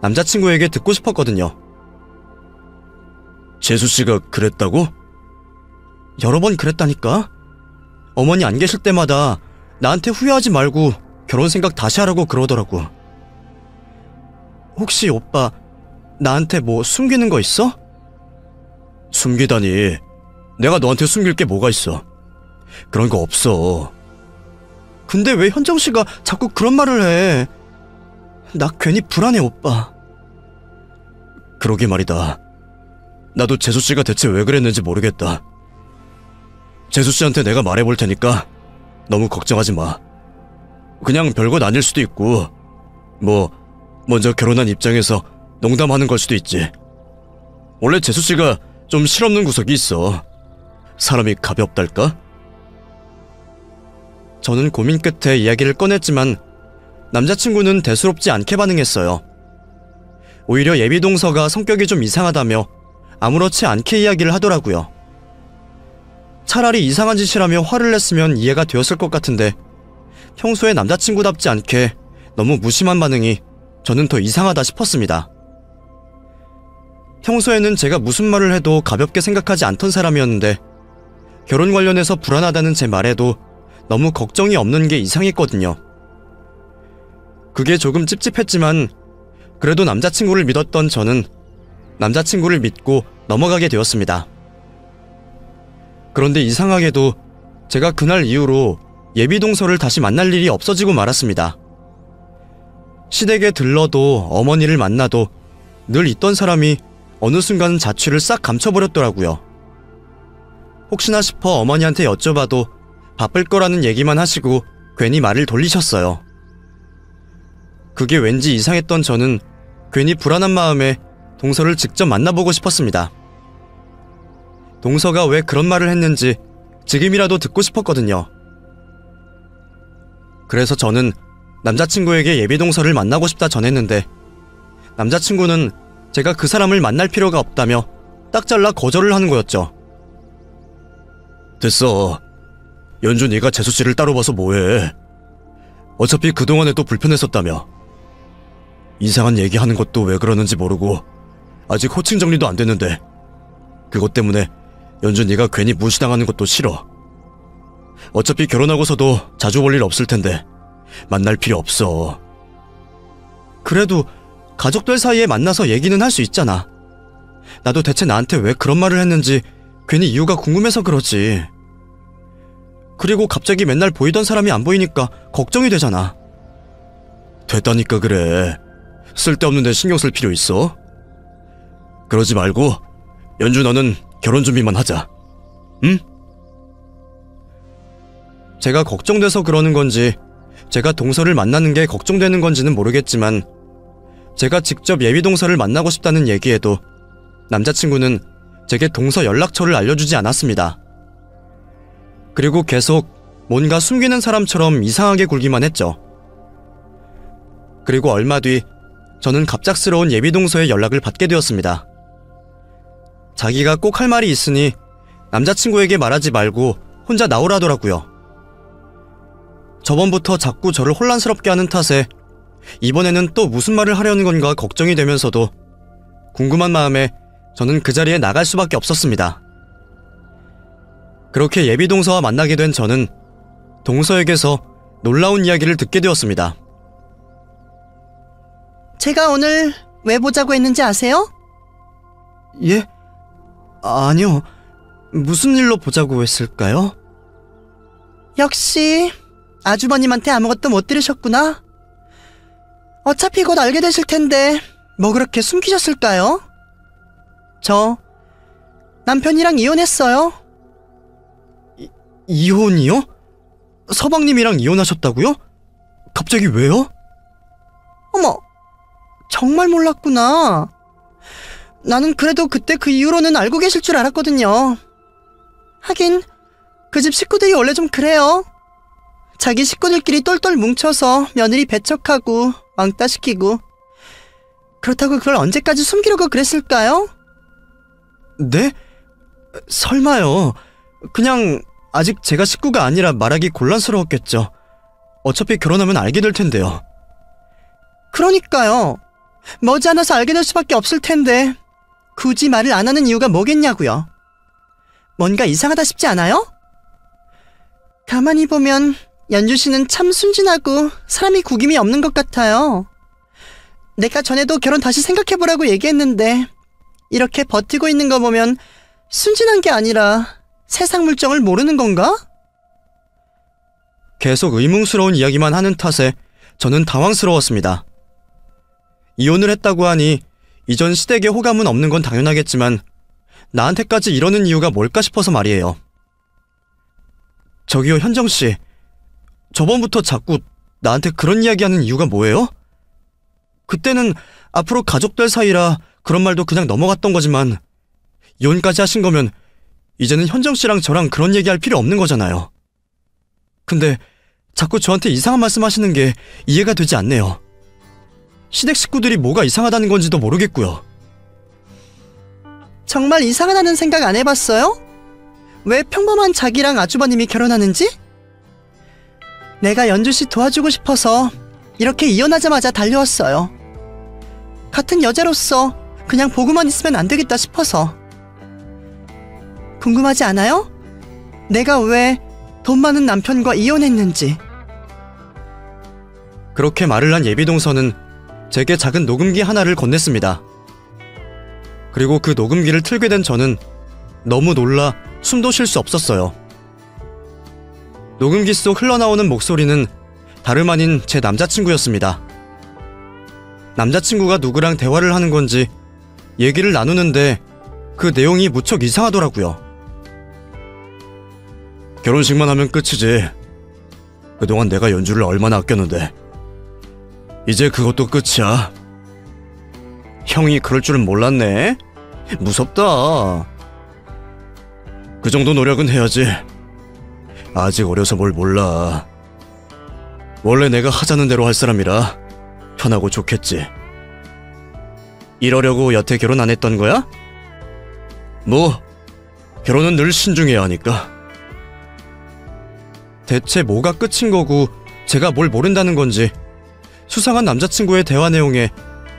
남자친구에게 듣고 싶었거든요. 재수씨가 그랬다고? 여러 번 그랬다니까? 어머니 안 계실 때마다 나한테 후회하지 말고 결혼 생각 다시 하라고 그러더라고. 혹시 오빠 나한테 뭐 숨기는 거 있어? 숨기다니. 내가 너한테 숨길 게 뭐가 있어. 그런 거 없어. 근데 왜 현정씨가 자꾸 그런 말을 해? 나 괜히 불안해 오빠. 그러게 말이다. 나도 재수씨가 대체 왜 그랬는지 모르겠다. 재수씨한테 내가 말해볼 테니까 너무 걱정하지 마. 그냥 별것 아닐 수도 있고 뭐 먼저 결혼한 입장에서 농담하는 걸 수도 있지. 원래 재수씨가 좀 실없는 구석이 있어. 사람이 가볍달까? 저는 고민 끝에 이야기를 꺼냈지만 남자친구는 대수롭지 않게 반응했어요. 오히려 예비 동서가 성격이 좀 이상하다며 아무렇지 않게 이야기를 하더라고요. 차라리 이상한 짓이라며 화를 냈으면 이해가 되었을 것 같은데 평소에 남자친구답지 않게 너무 무심한 반응이 저는 더 이상하다 싶었습니다. 평소에는 제가 무슨 말을 해도 가볍게 생각하지 않던 사람이었는데 결혼 관련해서 불안하다는 제 말에도 너무 걱정이 없는 게 이상했거든요. 그게 조금 찝찝했지만 그래도 남자친구를 믿었던 저는 남자친구를 믿고 넘어가게 되었습니다. 그런데 이상하게도 제가 그날 이후로 예비 동서를 다시 만날 일이 없어지고 말았습니다. 시댁에 들러도 어머니를 만나도 늘 있던 사람이 어느 순간 자취를 싹 감춰버렸더라고요. 혹시나 싶어 어머니한테 여쭤봐도 바쁠 거라는 얘기만 하시고 괜히 말을 돌리셨어요. 그게 왠지 이상했던 저는 괜히 불안한 마음에 동서를 직접 만나보고 싶었습니다. 동서가 왜 그런 말을 했는지 지금이라도 듣고 싶었거든요. 그래서 저는 남자친구에게 예비 동서를 만나고 싶다 전했는데 남자친구는 제가 그 사람을 만날 필요가 없다며 딱 잘라 거절을 하는 거였죠. 됐어. 연주 네가 재수씨를 따로 봐서 뭐해. 어차피 그동안에 또 불편했었다며. 이상한 얘기하는 것도 왜 그러는지 모르고 아직 호칭 정리도 안 됐는데 그것 때문에 연주 네가 괜히 무시당하는 것도 싫어. 어차피 결혼하고서도 자주 볼 일 없을 텐데 만날 필요 없어. 그래도 가족들 사이에 만나서 얘기는 할 수 있잖아. 나도 대체 나한테 왜 그런 말을 했는지 괜히 이유가 궁금해서 그러지. 그리고 갑자기 맨날 보이던 사람이 안 보이니까 걱정이 되잖아. 됐다니까 그래. 쓸데없는 데 신경 쓸 필요 있어? 그러지 말고 연주 너는 결혼 준비만 하자. 응? 제가 걱정돼서 그러는 건지 제가 동서를 만나는 게 걱정되는 건지는 모르겠지만 제가 직접 예비 동서를 만나고 싶다는 얘기에도 남자친구는 제게 동서 연락처를 알려주지 않았습니다. 그리고 계속 뭔가 숨기는 사람처럼 이상하게 굴기만 했죠. 그리고 얼마 뒤 저는 갑작스러운 예비동서의 연락을 받게 되었습니다. 자기가 꼭 할 말이 있으니 남자친구에게 말하지 말고 혼자 나오라더라고요. 저번부터 자꾸 저를 혼란스럽게 하는 탓에 이번에는 또 무슨 말을 하려는 건가 걱정이 되면서도 궁금한 마음에 저는 그 자리에 나갈 수밖에 없었습니다. 그렇게 예비동서와 만나게 된 저는 동서에게서 놀라운 이야기를 듣게 되었습니다. 제가 오늘 왜 보자고 했는지 아세요? 예? 아니요. 무슨 일로 보자고 했을까요? 역시 아주버님한테 아무것도 못 들으셨구나. 어차피 곧 알게 되실 텐데 뭐 그렇게 숨기셨을까요? 저 남편이랑 이혼했어요. 이혼이요? 서방님이랑 이혼하셨다고요? 갑자기 왜요? 어머, 정말 몰랐구나. 나는 그래도 그때 그 이후로는 알고 계실 줄 알았거든요. 하긴 그 집 식구들이 원래 좀 그래요. 자기 식구들끼리 똘똘 뭉쳐서 며느리 배척하고 왕따시키고. 그렇다고 그걸 언제까지 숨기려고 그랬을까요? 네? 설마요. 그냥 아직 제가 식구가 아니라 말하기 곤란스러웠겠죠. 어차피 결혼하면 알게 될 텐데요. 그러니까요. 머지않아서 알게 될 수밖에 없을 텐데 굳이 말을 안 하는 이유가 뭐겠냐고요. 뭔가 이상하다 싶지 않아요? 가만히 보면 연주 씨는 참 순진하고 사람이 구김이 없는 것 같아요. 내가 전에도 결혼 다시 생각해보라고 얘기했는데 이렇게 버티고 있는 거 보면 순진한 게 아니라 세상 물정을 모르는 건가? 계속 의문스러운 이야기만 하는 탓에 저는 당황스러웠습니다. 이혼을 했다고 하니 이전 시댁에 호감은 없는 건 당연하겠지만 나한테까지 이러는 이유가 뭘까 싶어서 말이에요. 저기요, 현정씨. 저번부터 자꾸 나한테 그런 이야기하는 이유가 뭐예요? 그때는 앞으로 가족 될 사이라 그런 말도 그냥 넘어갔던 거지만 이혼까지 하신 거면 이제는 현정씨랑 저랑 그런 얘기할 필요 없는 거잖아요. 근데 자꾸 저한테 이상한 말씀 하시는 게 이해가 되지 않네요. 시댁 식구들이 뭐가 이상하다는 건지도 모르겠고요. 정말 이상하다는 생각 안 해봤어요? 왜 평범한 자기랑 아주버님이 결혼하는지? 내가 연주씨 도와주고 싶어서 이렇게 이혼하자마자 달려왔어요. 같은 여자로서 그냥 보고만 있으면 안 되겠다 싶어서. 궁금하지 않아요? 내가 왜 돈 많은 남편과 이혼했는지. 그렇게 말을 한 예비동서는 제게 작은 녹음기 하나를 건넸습니다. 그리고 그 녹음기를 틀게 된 저는 너무 놀라 숨도 쉴 수 없었어요. 녹음기 속 흘러나오는 목소리는 다름 아닌 제 남자친구였습니다. 남자친구가 누구랑 대화를 하는 건지 얘기를 나누는데 그 내용이 무척 이상하더라고요. 결혼식만 하면 끝이지. 그동안 내가 연주를 얼마나 아꼈는데 이제 그것도 끝이야. 형이 그럴 줄은 몰랐네. 무섭다. 그 정도 노력은 해야지. 아직 어려서 뭘 몰라. 원래 내가 하자는 대로 할 사람이라 편하고 좋겠지. 이러려고 여태 결혼 안 했던 거야? 뭐 결혼은 늘 신중해야 하니까. 대체 뭐가 끝인 거고 제가 뭘 모른다는 건지 수상한 남자친구의 대화 내용에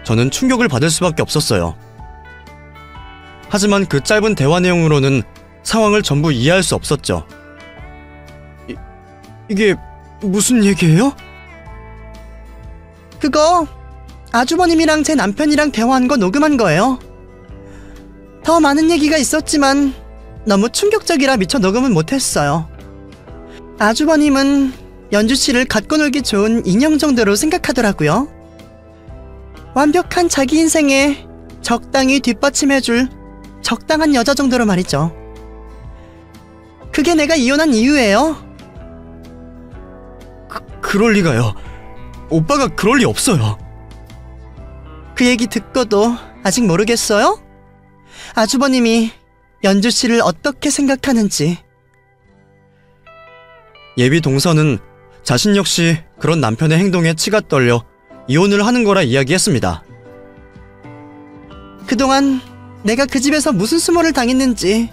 저는 충격을 받을 수밖에 없었어요. 하지만 그 짧은 대화 내용으로는 상황을 전부 이해할 수 없었죠. 이게 무슨 얘기예요? 그거 아주버님이랑 제 남편이랑 대화한 거 녹음한 거예요. 더 많은 얘기가 있었지만 너무 충격적이라 미처 녹음은 못했어요. 아주버님은 연주씨를 갖고 놀기 좋은 인형 정도로 생각하더라고요. 완벽한 자기 인생에 적당히 뒷받침해줄 적당한 여자 정도로 말이죠. 그게 내가 이혼한 이유예요. 그럴 리가요. 오빠가 그럴 리 없어요. 그 얘기 듣고도 아직 모르겠어요? 아주버님이 연주씨를 어떻게 생각하는지. 예비 동서는 자신 역시 그런 남편의 행동에 치가 떨려 이혼을 하는 거라 이야기했습니다. 그동안 내가 그 집에서 무슨 수모를 당했는지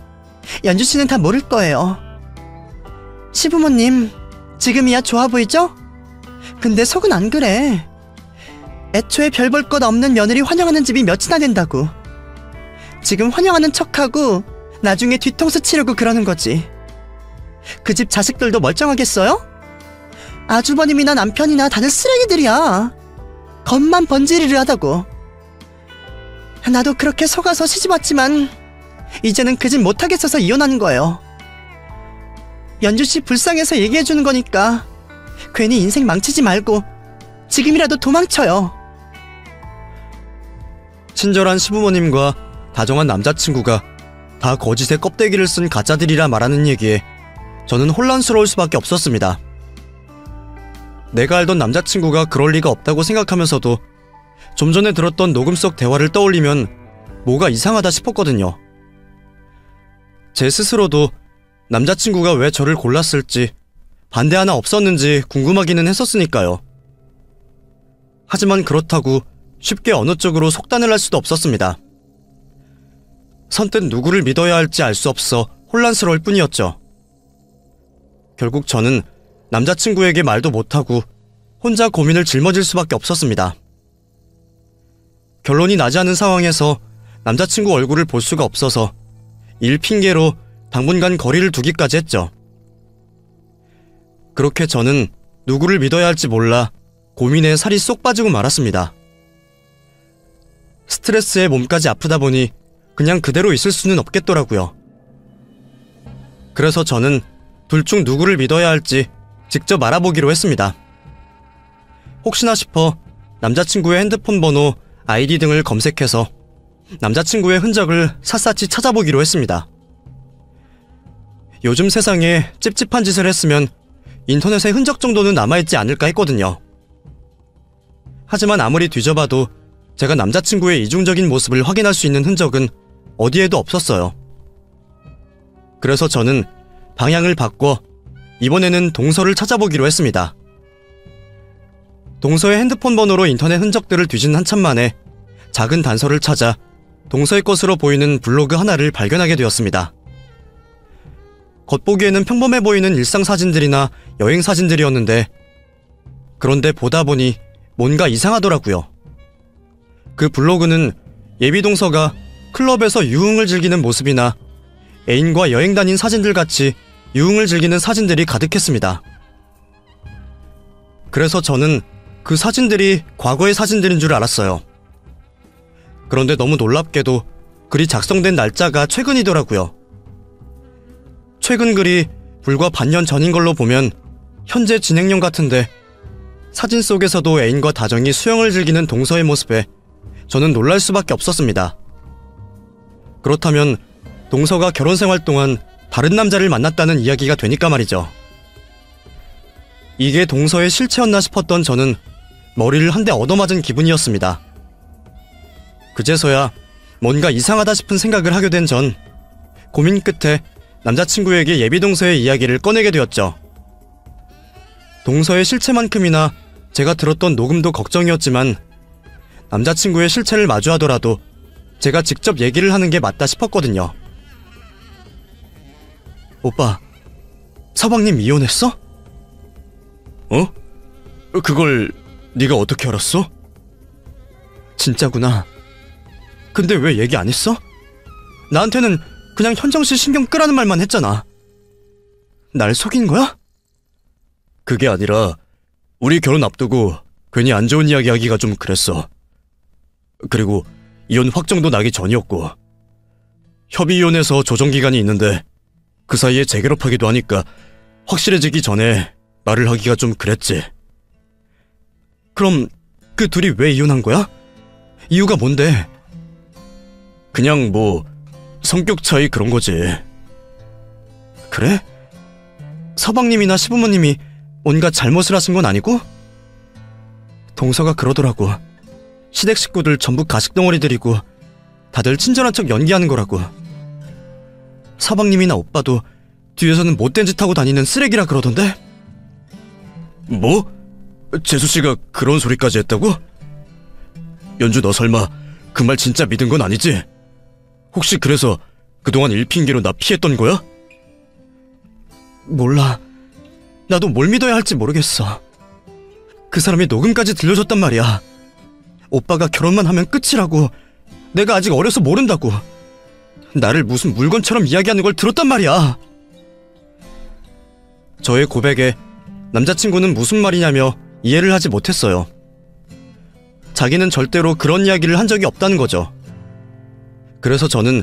연주 씨는 다 모를 거예요. 시부모님, 지금이야 좋아 보이죠? 근데 속은 안 그래. 애초에 별 볼 것 없는 며느리 환영하는 집이 몇이나 된다고. 지금 환영하는 척하고 나중에 뒤통수 치려고 그러는 거지. 그 집 자식들도 멀쩡하겠어요? 아주버님이나 남편이나 다들 쓰레기들이야. 겉만 번지르르하다고. 나도 그렇게 속아서 시집왔지만 이제는 그 집 못하겠어서 이혼하는 거예요. 연주씨 불쌍해서 얘기해주는 거니까 괜히 인생 망치지 말고 지금이라도 도망쳐요. 친절한 시부모님과 다정한 남자친구가 다 거짓의 껍데기를 쓴 가짜들이라 말하는 얘기에 저는 혼란스러울 수밖에 없었습니다. 내가 알던 남자친구가 그럴 리가 없다고 생각하면서도 좀 전에 들었던 녹음 속 대화를 떠올리면 뭐가 이상하다 싶었거든요. 제 스스로도 남자친구가 왜 저를 골랐을지 반대 하나 없었는지 궁금하기는 했었으니까요. 하지만 그렇다고 쉽게 어느 쪽으로 속단을 할 수도 없었습니다. 선뜻 누구를 믿어야 할지 알 수 없어 혼란스러울 뿐이었죠. 결국 저는 남자친구에게 말도 못하고 혼자 고민을 짊어질 수밖에 없었습니다. 결론이 나지 않은 상황에서 남자친구 얼굴을 볼 수가 없어서 일 핑계로 당분간 거리를 두기까지 했죠. 그렇게 저는 누구를 믿어야 할지 몰라 고민에 살이 쏙 빠지고 말았습니다. 스트레스에 몸까지 아프다 보니 그냥 그대로 있을 수는 없겠더라고요. 그래서 저는 둘 중 누구를 믿어야 할지 직접 알아보기로 했습니다. 혹시나 싶어 남자친구의 핸드폰 번호, 아이디 등을 검색해서 남자친구의 흔적을 샅샅이 찾아보기로 했습니다. 요즘 세상에 찝찝한 짓을 했으면 인터넷에 흔적 정도는 남아있지 않을까 했거든요. 하지만 아무리 뒤져봐도 제가 남자친구의 이중적인 모습을 확인할 수 있는 흔적은 어디에도 없었어요. 그래서 저는 방향을 바꿔 이번에는 동서를 찾아보기로 했습니다. 동서의 핸드폰 번호로 인터넷 흔적들을 뒤진 한참 만에 작은 단서를 찾아 동서의 것으로 보이는 블로그 하나를 발견하게 되었습니다. 겉보기에는 평범해 보이는 일상 사진들이나 여행 사진들이었는데 그런데 보다 보니 뭔가 이상하더라고요. 그 블로그는 예비 동서가 클럽에서 유흥을 즐기는 모습이나 애인과 여행 다닌 사진들 같이 유흥을 즐기는 사진들이 가득했습니다. 그래서 저는 그 사진들이 과거의 사진들인 줄 알았어요. 그런데 너무 놀랍게도 글이 작성된 날짜가 최근이더라고요. 최근 글이 불과 반년 전인 걸로 보면 현재 진행형 같은데 사진 속에서도 애인과 다정히 수영을 즐기는 동서의 모습에 저는 놀랄 수밖에 없었습니다. 그렇다면 동서가 결혼 생활 동안 다른 남자를 만났다는 이야기가 되니까 말이죠. 이게 동서의 실체였나 싶었던 저는 머리를 한 대 얻어맞은 기분이었습니다. 그제서야 뭔가 이상하다 싶은 생각을 하게 된 전 고민 끝에 남자친구에게 예비 동서의 이야기를 꺼내게 되었죠. 동서의 실체만큼이나 제가 들었던 녹음도 걱정이었지만 남자친구의 실체를 마주하더라도 제가 직접 얘기를 하는 게 맞다 싶었거든요. 오빠, 서방님 이혼했어? 어? 그걸 네가 어떻게 알았어? 진짜구나. 근데 왜 얘기 안 했어? 나한테는 그냥 현정씨 신경 끄라는 말만 했잖아. 날 속인 거야? 그게 아니라 우리 결혼 앞두고 괜히 안 좋은 이야기 하기가 좀 그랬어. 그리고 이혼 확정도 나기 전이었고 협의이혼해서 조정기간이 있는데 그 사이에 재결합하기도 하니까 확실해지기 전에 말을 하기가 좀 그랬지. 그럼 그 둘이 왜 이혼한 거야? 이유가 뭔데? 그냥 뭐 성격 차이 그런 거지. 그래? 서방님이나 시부모님이 온갖 잘못을 하신 건 아니고? 동서가 그러더라고. 시댁 식구들 전부 가식덩어리들이고 다들 친절한 척 연기하는 거라고. 서방님이나 오빠도 뒤에서는 못된 짓 하고 다니는 쓰레기라 그러던데? 뭐? 재수씨가 그런 소리까지 했다고? 연주, 너 설마 그 말 진짜 믿은 건 아니지? 혹시 그래서 그동안 일핑계로 나 피했던 거야? 몰라. 나도 뭘 믿어야 할지 모르겠어. 그 사람이 녹음까지 들려줬단 말이야. 오빠가 결혼만 하면 끝이라고. 내가 아직 어려서 모른다고. 나를 무슨 물건처럼 이야기하는 걸 들었단 말이야. 저의 고백에 남자친구는 무슨 말이냐며 이해를 하지 못했어요. 자기는 절대로 그런 이야기를 한 적이 없다는 거죠. 그래서 저는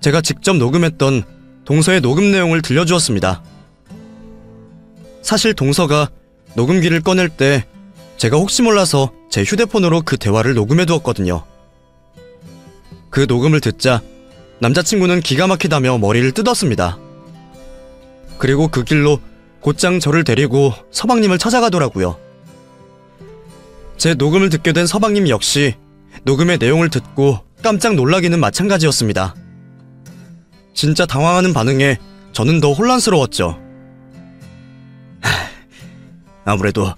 제가 직접 녹음했던 동서의 녹음 내용을 들려주었습니다. 사실 동서가 녹음기를 꺼낼 때 제가 혹시 몰라서 제 휴대폰으로 그 대화를 녹음해두었거든요. 그 녹음을 듣자 남자친구는 기가 막히다며 머리를 뜯었습니다. 그리고 그 길로 곧장 저를 데리고 서방님을 찾아가더라고요. 제 녹음을 듣게 된 서방님 역시 녹음의 내용을 듣고 깜짝 놀라기는 마찬가지였습니다. 진짜 당황하는 반응에 저는 더 혼란스러웠죠. 아무래도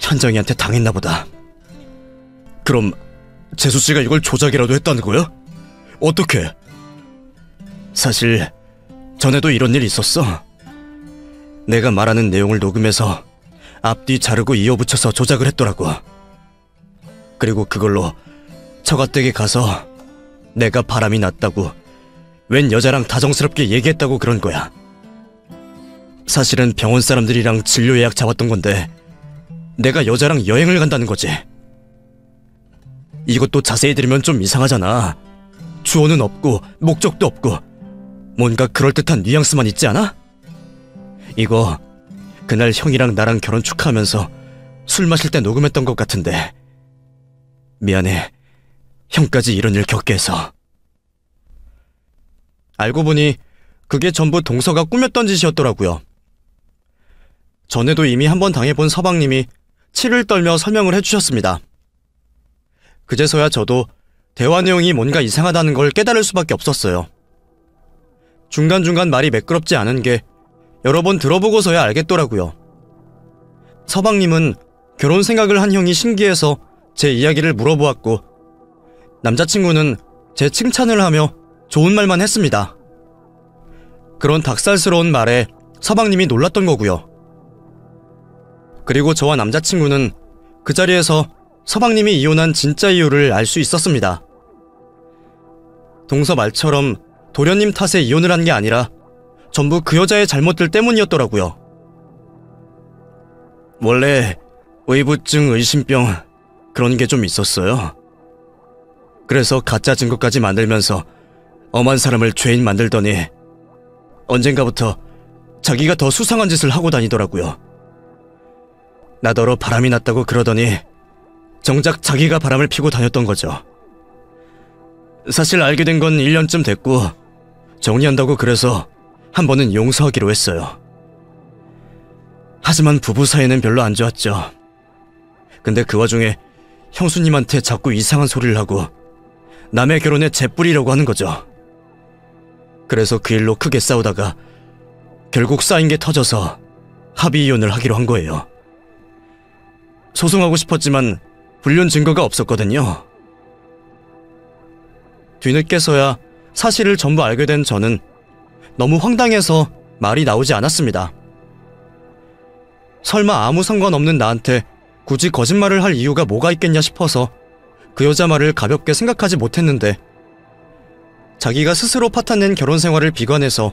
현정이한테 당했나 보다. 그럼 재수씨가 이걸 조작이라도 했다는 거야? 어떻게? 사실 전에도 이런 일이 있었어. 내가 말하는 내용을 녹음해서 앞뒤 자르고 이어붙여서 조작을 했더라고. 그리고 그걸로 처가댁에 가서 내가 바람이 났다고 웬 여자랑 다정스럽게 얘기했다고 그런 거야. 사실은 병원 사람들이랑 진료 예약 잡았던 건데 내가 여자랑 여행을 간다는 거지. 이것도 자세히 들으면 좀 이상하잖아. 주어는 없고 목적도 없고 뭔가 그럴듯한 뉘앙스만 있지 않아? 이거 그날 형이랑 나랑 결혼 축하하면서 술 마실 때 녹음했던 것 같은데 미안해. 형까지 이런 일 겪게 해서. 알고 보니 그게 전부 동서가 꾸몄던 짓이었더라고요. 전에도 이미 한번 당해본 서방님이 치를 떨며 설명을 해주셨습니다. 그제서야 저도 대화 내용이 뭔가 이상하다는 걸 깨달을 수밖에 없었어요. 중간중간 말이 매끄럽지 않은 게 여러 번 들어보고서야 알겠더라고요. 서방님은 결혼 생각을 한 형이 신기해서 제 이야기를 물어보았고 남자친구는 제 칭찬을 하며 좋은 말만 했습니다. 그런 닭살스러운 말에 서방님이 놀랐던 거고요. 그리고 저와 남자친구는 그 자리에서 서방님이 이혼한 진짜 이유를 알 수 있었습니다. 동서 말처럼 도련님 탓에 이혼을 한 게 아니라 전부 그 여자의 잘못들 때문이었더라고요. 원래 의부증, 의심병 그런 게 좀 있었어요. 그래서 가짜 증거까지 만들면서 엄한 사람을 죄인 만들더니 언젠가부터 자기가 더 수상한 짓을 하고 다니더라고요. 나더러 바람이 났다고 그러더니 정작 자기가 바람을 피고 다녔던 거죠. 사실 알게 된 건 1년쯤 됐고 정리한다고 그래서 한 번은 용서하기로 했어요. 하지만 부부 사이는 별로 안 좋았죠. 근데 그 와중에 형수님한테 자꾸 이상한 소리를 하고 남의 결혼에 재뿌리려고 하는 거죠. 그래서 그 일로 크게 싸우다가 결국 쌓인 게 터져서 합의 이혼을 하기로 한 거예요. 소송하고 싶었지만 불륜 증거가 없었거든요. 뒤늦게서야 사실을 전부 알게 된 저는 너무 황당해서 말이 나오지 않았습니다. 설마 아무 상관없는 나한테 굳이 거짓말을 할 이유가 뭐가 있겠냐 싶어서 그 여자 말을 가볍게 생각하지 못했는데 자기가 스스로 파탄낸 결혼 생활을 비관해서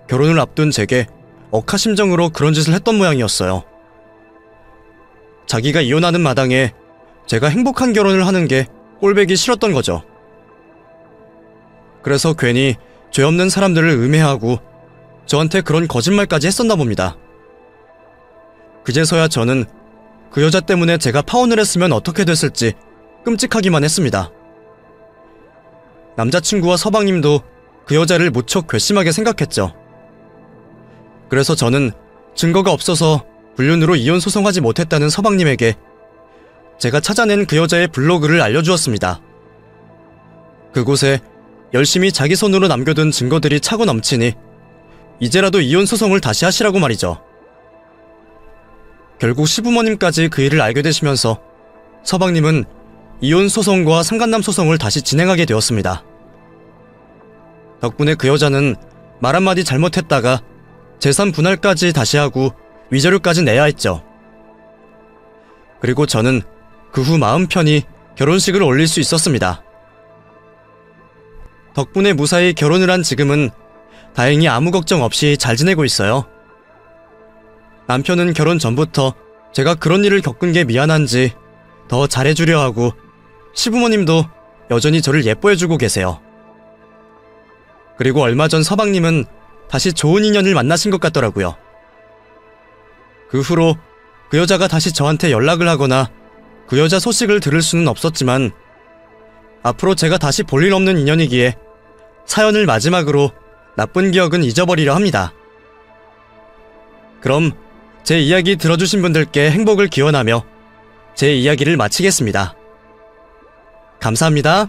결혼을 앞둔 제게 억하심정으로 그런 짓을 했던 모양이었어요. 자기가 이혼하는 마당에 제가 행복한 결혼을 하는 게 꼴보기 싫었던 거죠. 그래서 괜히 죄 없는 사람들을 음해하고 저한테 그런 거짓말까지 했었나 봅니다. 그제서야 저는 그 여자 때문에 제가 파혼을 했으면 어떻게 됐을지 끔찍하기만 했습니다. 남자친구와 서방님도 그 여자를 무척 괘씸하게 생각했죠. 그래서 저는 증거가 없어서 불륜으로 이혼 소송하지 못했다는 서방님에게 제가 찾아낸 그 여자의 블로그를 알려주었습니다. 그곳에 열심히 자기 손으로 남겨둔 증거들이 차고 넘치니 이제라도 이혼 소송을 다시 하시라고 말이죠. 결국 시부모님까지 그 일을 알게 되시면서 서방님은 이혼 소송과 상간남 소송을 다시 진행하게 되었습니다. 덕분에 그 여자는 말 한마디 잘못했다가 재산 분할까지 다시 하고 위자료까지 내야 했죠. 그리고 저는 그 후 마음 편히 결혼식을 올릴 수 있었습니다. 덕분에 무사히 결혼을 한 지금은 다행히 아무 걱정 없이 잘 지내고 있어요. 남편은 결혼 전부터 제가 그런 일을 겪은 게 미안한지 더 잘해주려 하고 시부모님도 여전히 저를 예뻐해주고 계세요. 그리고 얼마 전 서방님은 다시 좋은 인연을 만나신 것 같더라고요. 그 후로 그 여자가 다시 저한테 연락을 하거나 그 여자 소식을 들을 수는 없었지만 앞으로 제가 다시 볼 일 없는 인연이기에 사연을 마지막으로 나쁜 기억은 잊어버리려 합니다. 그럼 제 이야기 들어주신 분들께 행복을 기원하며 제 이야기를 마치겠습니다. 감사합니다.